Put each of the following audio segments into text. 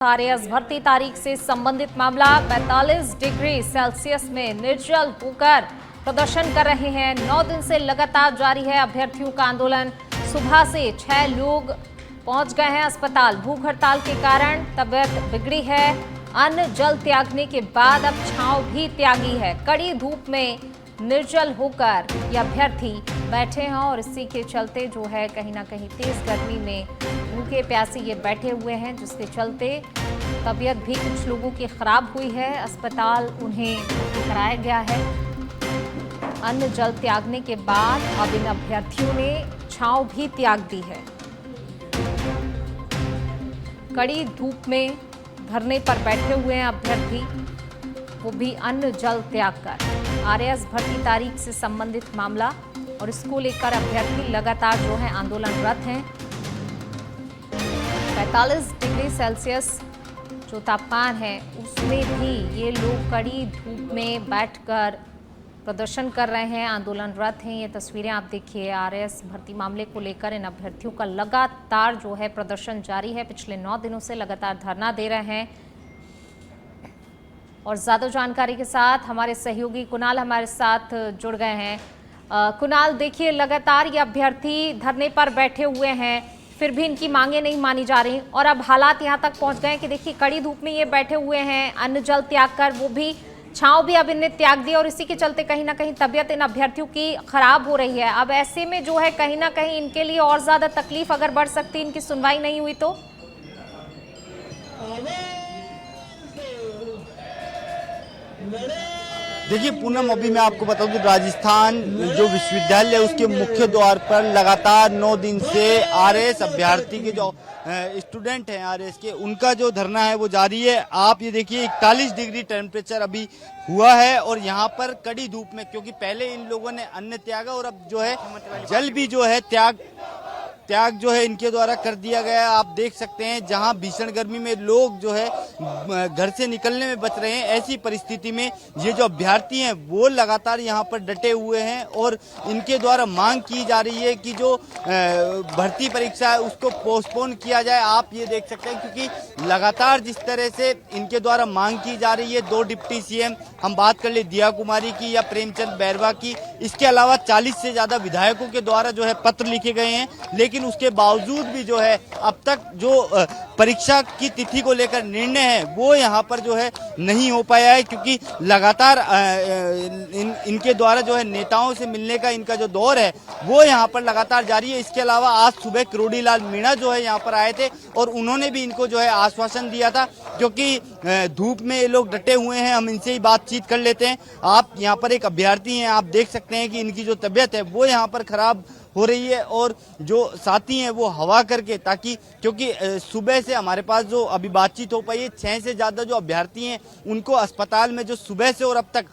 RAS भर्ती तारीख से संबंधित मामला 45 डिग्री सेल्सियस में निर्जल होकर प्रदर्शन कर रहे हैं। 9 दिन से लगातार जारी है अभ्यर्थियों का आंदोलन। सुबह से 6 लोग पहुंच गए हैं अस्पताल। भूख हड़ताल के कारण तबीयत बिगड़ी है। अन्न जल त्यागने के बाद अब छांव भी त्यागी है। कड़ी धूप में निर्जल होकर ये अभ्यर्थी बैठे हैं और इसी के चलते जो है कहीं ना कहीं तेज गर्मी में भूखे प्यासे ये बैठे हुए हैं, जिसके चलते तबीयत भी कुछ लोगों की खराब हुई है। अस्पताल उन्हें भर्ती कराया गया है। अन्न जल त्यागने के बाद अब इन अभ्यर्थियों ने छांव भी त्याग दी है। कड़ी धूप में धरने पर बैठे हुए हैं अभ्यर्थी, वो भी अन्न जल त्याग कर। आरएएस भर्ती तारीख से संबंधित मामला और इसको लेकर अभ्यर्थी लगातार जो है आंदोलनरत हैं। 45 डिग्री सेल्सियस जो तापमान है उसमें भी ये लोग कड़ी धूप में बैठकर प्रदर्शन कर रहे हैं, आंदोलनरत हैं। ये तस्वीरें आप देखिए। आरएएस भर्ती मामले को लेकर इन अभ्यर्थियों का लगातार जो है प्रदर्शन जारी है। पिछले 9 दिनों से लगातार धरना दे रहे हैं। और ज़्यादा जानकारी के साथ हमारे सहयोगी कुणाल हमारे साथ जुड़ गए हैं। कुणाल, देखिए लगातार ये अभ्यर्थी धरने पर बैठे हुए हैं, फिर भी इनकी मांगे नहीं मानी जा रही और अब हालात यहाँ तक पहुँच गए कि देखिए कड़ी धूप में ये बैठे हुए हैं, अन्न जल त्याग कर, वो भी छांव भी अब इन्हें त्याग दी और इसी के चलते कहीं ना कहीं तबीयत इन अभ्यर्थियों की खराब हो रही है। अब ऐसे में जो है कहीं ना कहीं इनके लिए और ज़्यादा तकलीफ अगर बढ़ सकती, इनकी सुनवाई नहीं हुई तो। देखिए पूनम, अभी मैं आपको बताऊं कि राजस्थान जो विश्वविद्यालय है उसके मुख्य द्वार पर लगातार 9 दिन से आरएएस अभ्यर्थी के जो स्टूडेंट हैं आरएएस के, उनका जो धरना है वो जारी है। आप ये देखिए 41 डिग्री टेम्परेचर अभी हुआ है और यहाँ पर कड़ी धूप में, क्योंकि पहले इन लोगों ने अन्न त्यागा और अब जो है जल भी जो है त्याग जो है इनके द्वारा कर दिया गया है। आप देख सकते हैं जहां भीषण गर्मी में लोग जो है घर से निकलने में बच रहे हैं, ऐसी परिस्थिति में ये जो अभ्यर्थी हैं वो लगातार यहां पर डटे हुए हैं और इनके द्वारा मांग की जा रही है कि जो भर्ती परीक्षा है उसको पोस्टपोन किया जाए। आप ये देख सकते हैं क्योंकि लगातार जिस तरह से इनके द्वारा मांग की जा रही है, 2 डिप्टी सीएम, हम बात कर ले दिया कुमारी की या प्रेमचंद बैरवा की, इसके अलावा 40 से ज्यादा विधायकों के द्वारा जो है पत्र लिखे गए हैं, लेकिन उसके बावजूद भी जो है अब तक जो परीक्षा की तिथि को लेकर निर्णय है वो यहाँ पर जो है नहीं हो पाया है, क्योंकि लगातार इनके द्वारा जो है नेताओं से मिलने का इनका जो दौर है वो यहाँ पर लगातार जारी है। इसके अलावा आज सुबह किरोड़ी लाल मीणा जो है यहाँ पर आए थे और उन्होंने भी इनको जो है आश्वासन दिया था, क्योंकि धूप में ये लोग डटे हुए हैं। हम इनसे ही बातचीत कर लेते हैं। आप यहाँ पर एक अभ्यर्थी हैं, आप देख सकते हैं कि इनकी जो तबीयत है वो यहाँ पर खराब हो रही है और जो साथी हैं वो हवा करके, ताकि क्योंकि सुबह से हमारे पास जो अभी बातचीत हो पाई है, 6 से ज्यादा जो अभ्यर्थी हैं उनको अस्पताल में जो सुबह से और अब तक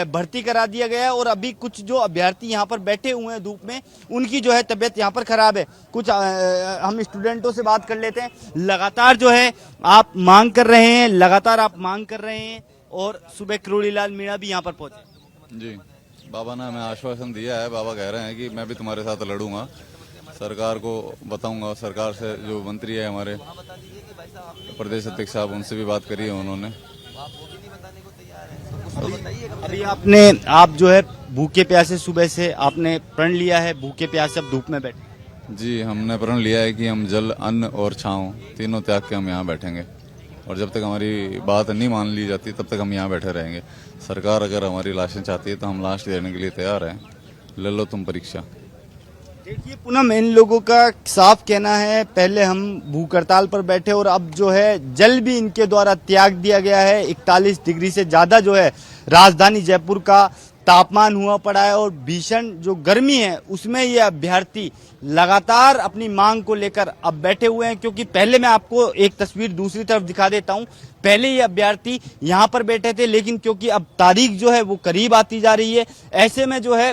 भर्ती करा दिया गया है और अभी कुछ जो अभ्यर्थी यहाँ पर बैठे हुए हैं धूप में, उनकी जो है तबीयत यहाँ पर खराब है। कुछ हम स्टूडेंटों से बात कर लेते हैं। लगातार जो है आप मांग कर रहे हैं, लगातार आप मांग कर रहे हैं और सुबह किरोड़ी लाल मीणा भी यहाँ पर पहुंचे। जी, बाबा ने हमें आश्वासन दिया है। बाबा कह रहे हैं कि मैं भी तुम्हारे साथ लड़ूंगा, सरकार को बताऊंगा। सरकार से जो मंत्री है हमारे प्रदेश अध्यक्ष साहब, उनसे भी बात करी है उन्होंने। अभी आप जो है भूखे प्यासे सुबह से आपने प्रण लिया है, भूखे प्यासे अब धूप में बैठे। जी, हमने प्रण लिया है कि हम जल, अन्न और छांव तीनों त्याग के हम यहाँ बैठेंगे और जब तक हमारी बात नहीं मान ली जाती तब तक हम यहाँ बैठे रहेंगे। सरकार अगर हमारी लाशें चाहती है तो हम लाश देने के लिए तैयार हैं। ले लो तुम परीक्षा। देखिए पूनम, इन लोगों का साफ कहना है पहले हम भूख हड़ताल पर बैठे और अब जो है जल भी इनके द्वारा त्याग दिया गया है। 41 डिग्री से ज्यादा जो है राजधानी जयपुर का तापमान हुआ पड़ा है और भीषण जो गर्मी है उसमें ये अभ्यर्थी लगातार अपनी मांग को लेकर अब बैठे हुए हैं। क्योंकि पहले मैं आपको एक तस्वीर दूसरी तरफ दिखा देता हूं। पहले ये अभ्यर्थी यहाँ पर बैठे थे, लेकिन क्योंकि अब तारीख जो है वो करीब आती जा रही है, ऐसे में जो है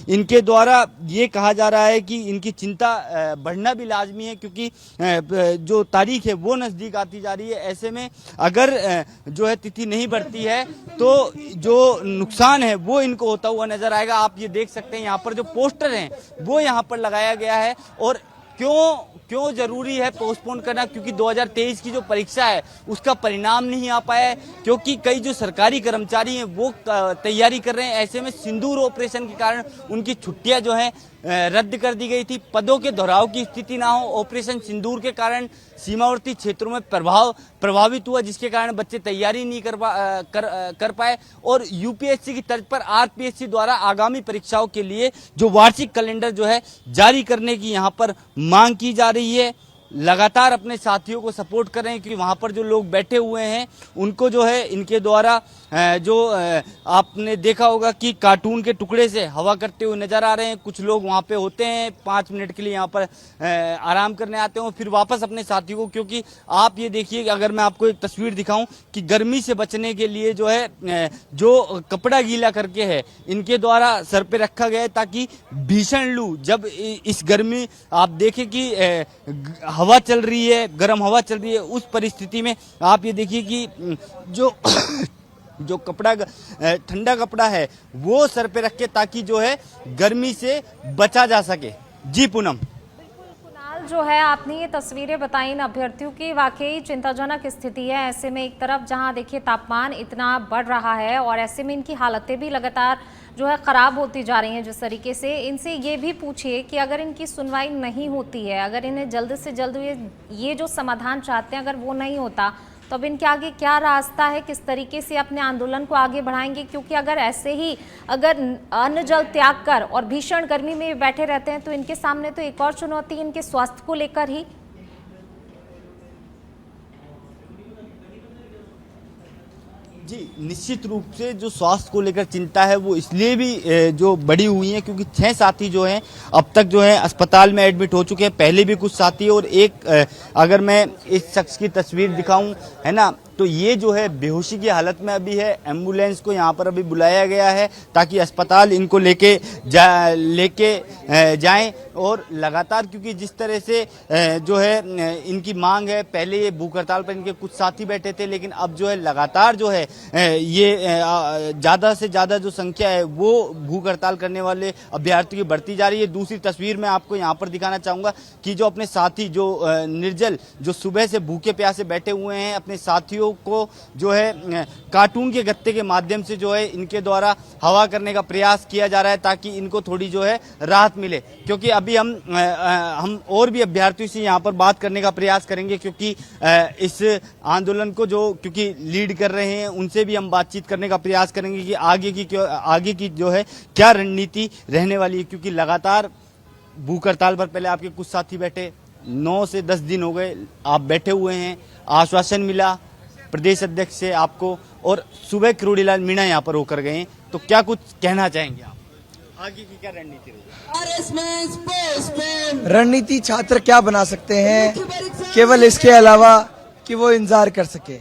इनके द्वारा ये कहा जा रहा है कि इनकी चिंता बढ़ना भी लाजमी है, क्योंकि जो तारीख है वो नजदीक आती जा रही है। ऐसे में अगर जो है तिथि नहीं बढ़ती है तो जो नुकसान है वो इनको होता हुआ नजर आएगा। आप ये देख सकते हैं यहाँ पर जो पोस्टर हैं वो यहाँ पर लगाया गया है और क्यों जरूरी है पोस्टपोन करना, क्योंकि 2023 की जो परीक्षा है उसका परिणाम नहीं आ पाया है, क्योंकि कई जो सरकारी कर्मचारी हैं वो तैयारी कर रहे हैं। ऐसे में सिंदूर ऑपरेशन के कारण उनकी छुट्टियां जो हैं रद्द कर दी गई थी। पदों के दोहराव की स्थिति ना हो, ऑपरेशन सिंदूर के कारण सीमावर्ती क्षेत्रों में प्रभावित हुआ, जिसके कारण बच्चे तैयारी नहीं कर पाए। और यूपीएससी की तर्ज पर आरपीएससी द्वारा आगामी परीक्षाओं के लिए जो वार्षिक कैलेंडर जो है जारी करने की यहाँ पर मांग की जा रही है। लगातार अपने साथियों को सपोर्ट कर रहे हैं, क्योंकि वहां पर जो लोग बैठे हुए हैं उनको जो है इनके द्वारा जो आपने देखा होगा कि कार्टून के टुकड़े से हवा करते हुए नजर आ रहे हैं। कुछ लोग वहां पे होते हैं 5 मिनट के लिए यहाँ पर आराम करने आते हैं और फिर वापस अपने साथियों को, क्योंकि आप ये देखिए, अगर मैं आपको एक तस्वीर दिखाऊं कि गर्मी से बचने के लिए जो है जो कपड़ा गीला करके है इनके द्वारा सर पे रखा गया है, ताकि भीषण लू, जब इस गर्मी आप देखें कि हवा चल रही है, गर्म हवा चल रही है, उस परिस्थिति में आप ये देखिए कि जो कपड़ा ठंडा कपड़ा है वो सर पे रख के, ताकि जो है गर्मी से बचा जा सके। जी पूनम। कुणाल, जो है आपने ये तस्वीरें बताई इन अभ्यर्थियों की, वाकई चिंताजनक स्थिति है। ऐसे में एक तरफ जहां देखिए तापमान इतना बढ़ रहा है और ऐसे में इनकी हालतें भी लगातार जो है ख़राब होती जा रही हैं जिस तरीके से। इनसे ये भी पूछिए कि अगर इनकी सुनवाई नहीं होती है, अगर इन्हें जल्द से जल्द ये जो समाधान चाहते हैं अगर वो नहीं होता, तो अब इनके आगे क्या रास्ता है, किस तरीके से अपने आंदोलन को आगे बढ़ाएंगे? क्योंकि अगर ऐसे ही अगर अन्न जल त्याग कर और भीषण गर्मी में बैठे रहते हैं तो इनके सामने तो एक और चुनौती इनके स्वास्थ्य को लेकर ही। जी, निश्चित रूप से जो स्वास्थ्य को लेकर चिंता है वो इसलिए भी जो बड़ी हुई है, क्योंकि 6 साथी जो हैं अब तक जो है अस्पताल में एडमिट हो चुके हैं। पहले भी कुछ साथी, और एक अगर मैं इस शख्स की तस्वीर दिखाऊं, है ना, तो ये जो है बेहोशी की हालत में अभी है। एम्बुलेंस को यहाँ पर अभी बुलाया गया है ताकि अस्पताल इनको लेके जाएं। और लगातार, क्योंकि जिस तरह से जो है इनकी मांग है, पहले ये भूख हड़ताल पर इनके कुछ साथी बैठे थे, लेकिन अब जो है लगातार जो है ये ज़्यादा से ज़्यादा जो संख्या है वो भूख हड़ताल करने वाले अभ्यर्थियों की बढ़ती जा रही है। दूसरी तस्वीर मैं आपको यहाँ पर दिखाना चाहूँगा कि जो अपने साथी जो निर्जल, जो सुबह से भूखे प्यासे बैठे हुए हैं, अपने साथियों को जो है कार्टून के गत्ते के माध्यम से जो है इनके द्वारा हवा करने का प्रयास किया जा रहा है, ताकि इनको थोड़ी जो है राहत मिले। क्योंकि अभी हम और भी अभ्यर्थियों से यहाँ पर बात करने का प्रयास करेंगे, क्योंकि इस आंदोलन को जो क्योंकि लीड कर रहे हैं उनसे भी हम बातचीत करने का प्रयास करेंगे कि आगे की जो है क्या रणनीति रहने वाली है। क्योंकि लगातार भूख हड़ताल पर पहले आपके कुछ साथी बैठे, 9 से 10 दिन हो गए आप बैठे हुए हैं, आश्वासन मिला प्रदेश अध्यक्ष से आपको, और सुबह किरोड़ीलाल मीणा यहाँ पर होकर गए, तो क्या कुछ कहना चाहेंगे आप? आगे की क्या रणनीति रहेगी? रणनीति छात्र क्या बना सकते हैं, केवल इसके अलावा कि वो इंतजार कर सके,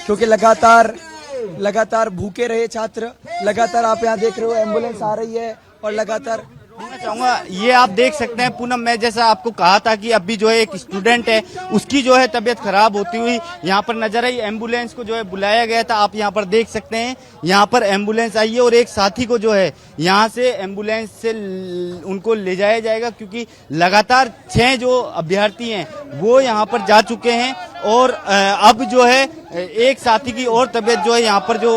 क्योंकि लगातार भूखे रहे छात्र। लगातार आप यहाँ देख रहे हो एम्बुलेंस आ रही है और लगातार मैं चाहूंगा, ये आप देख सकते हैं पूनम, मैं जैसा आपको कहा था कि अभी जो है एक स्टूडेंट है उसकी जो है तबीयत खराब होती हुई यहाँ पर नजर आई। एम्बुलेंस को जो है बुलाया गया था, आप यहाँ पर देख सकते हैं, यहाँ पर एम्बुलेंस आई है और एक साथी को जो है यहाँ से एम्बुलेंस से उनको ले जाया जाएगा, क्योंकि लगातार 6 जो अभ्यर्थी हैं वो यहाँ पर जा चुके हैं। और अब जो है एक साथी की और तबीयत जो है यहाँ पर जो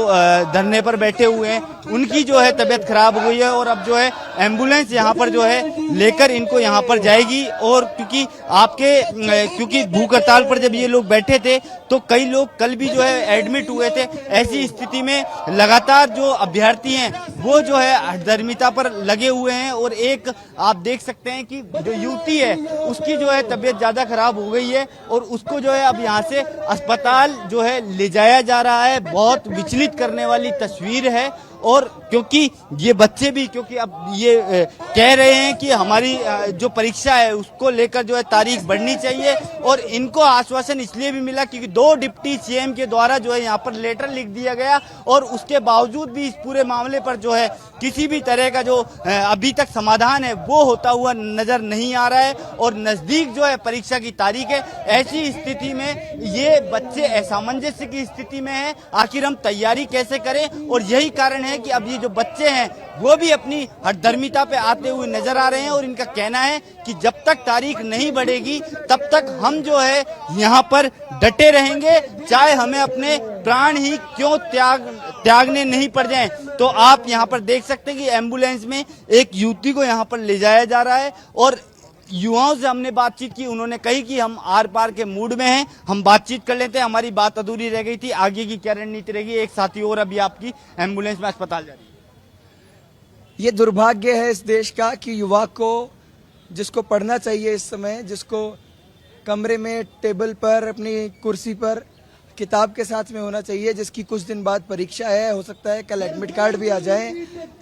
धरने पर बैठे हुए हैं उनकी जो है तबीयत खराब हो गई है, और अब जो है एम्बुलेंस यहाँ पर जो है लेकर इनको यहाँ पर जाएगी। और क्योंकि भूख हड़ताल पर जब ये लोग बैठे थे तो कई लोग कल भी जो है एडमिट हुए थे। ऐसी स्थिति में लगातार जो अभ्यर्थी हैं वो जो है धर्मिता पर लगे हुए हैं, और एक आप देख सकते हैं कि जो युवती है उसकी जो है तबीयत ज्यादा खराब हो गई है और उसको जो है अब यहाँ से अस्पताल जो है ले जाया जा रहा है। बहुत विचलित करने वाली तस्वीर है। और क्योंकि ये बच्चे भी, क्योंकि अब ये कह रहे हैं कि हमारी जो परीक्षा है उसको लेकर जो है तारीख बढ़नी चाहिए, और इनको आश्वासन इसलिए भी मिला क्योंकि 2 डिप्टी सीएम के द्वारा जो है यहाँ पर लेटर लिख दिया गया, और उसके बावजूद भी इस पूरे मामले पर जो है किसी भी तरह का जो अभी तक समाधान है वो होता हुआ नजर नहीं आ रहा है, और नजदीक जो है परीक्षा की तारीख है। ऐसी स्थिति में ये बच्चे असामंजस्य की स्थिति में है, आखिर हम तैयारी कैसे करें, और यही कारण है हैं कि अब ये जो बच्चे हैं वो भी अपनी हठधर्मिता पे आते हुए नजर आ रहे हैं, और इनका कहना है कि जब तक तारीख नहीं बढ़ेगी तब तक हम जो है यहाँ पर डटे रहेंगे, चाहे हमें अपने प्राण ही क्यों त्यागने नहीं पड़ जाएं। तो आप यहाँ पर देख सकते हैं कि एम्बुलेंस में एक युवती को यहाँ पर ले जाया जा रहा है, और युवाओं से हमने बातचीत की, उन्होंने कही कि हम आर पार के मूड में हैं, हम बातचीत कर लेते हैं, हमारी बात अधूरी रह गई थी, आगे की क्या रणनीति रहेगी। एक साथी और अभी आपकी एम्बुलेंस में अस्पताल जा रही है। ये दुर्भाग्य है इस देश का कि युवा को, जिसको पढ़ना चाहिए इस समय, जिसको कमरे में टेबल पर अपनी कुर्सी पर किताब के साथ में होना चाहिए, जिसकी कुछ दिन बाद परीक्षा है, हो सकता है कल एडमिट कार्ड भी आ जाए,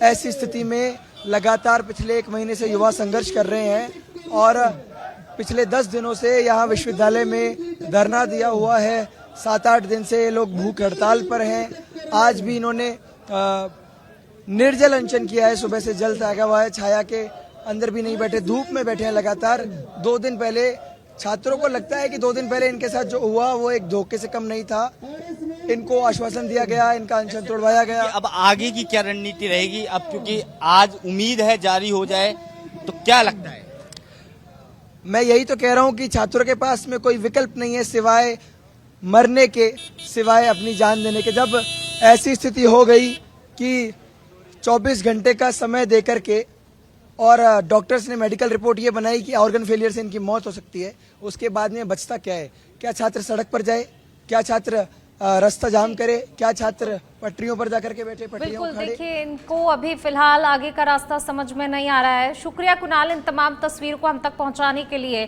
ऐसी स्थिति में लगातार पिछले 1 महीने से युवा संघर्ष कर रहे हैं और पिछले 10 दिनों से यहाँ विश्वविद्यालय में धरना दिया हुआ है। 7-8 दिन से ये लोग भूख हड़ताल पर हैं। आज भी इन्होंने निर्जल अनशन किया है, सुबह से जल जागा हुआ है, छाया के अंदर भी नहीं बैठे, धूप में बैठे हैं लगातार। 2 दिन पहले छात्रों को लगता है कि 2 दिन पहले इनके साथ जो हुआ वो एक धोखे से कम नहीं था। इनको आश्वासन दिया गया, इनका अनशन तोड़वाया गया। अब आगे की क्या रणनीति रहेगी? अब क्योंकि आज उम्मीद है जारी हो जाए, तो क्या लगता है? मैं यही तो कह रहा हूं कि छात्रों के पास में कोई विकल्प नहीं है सिवाय मरने के, सिवाय अपनी जान देने के। जब ऐसी स्थिति हो गई कि 24 घंटे का समय देकर के और डॉक्टर्स ने मेडिकल रिपोर्ट ये बनाई कि ऑर्गन फेलियर से इनकी मौत हो सकती है, उसके बाद में बचता क्या है? क्या छात्र सड़क पर जाए? क्या छात्र रास्ता जाम करे? क्या छात्र पटरियों पर जाकर के बैठे, पटरियों बिल्कुल, खड़े? देखिए इनको अभी फिलहाल आगे का रास्ता समझ में नहीं आ रहा है। शुक्रिया कुणाल इन तमाम तस्वीर को हम तक पहुंचाने के लिए।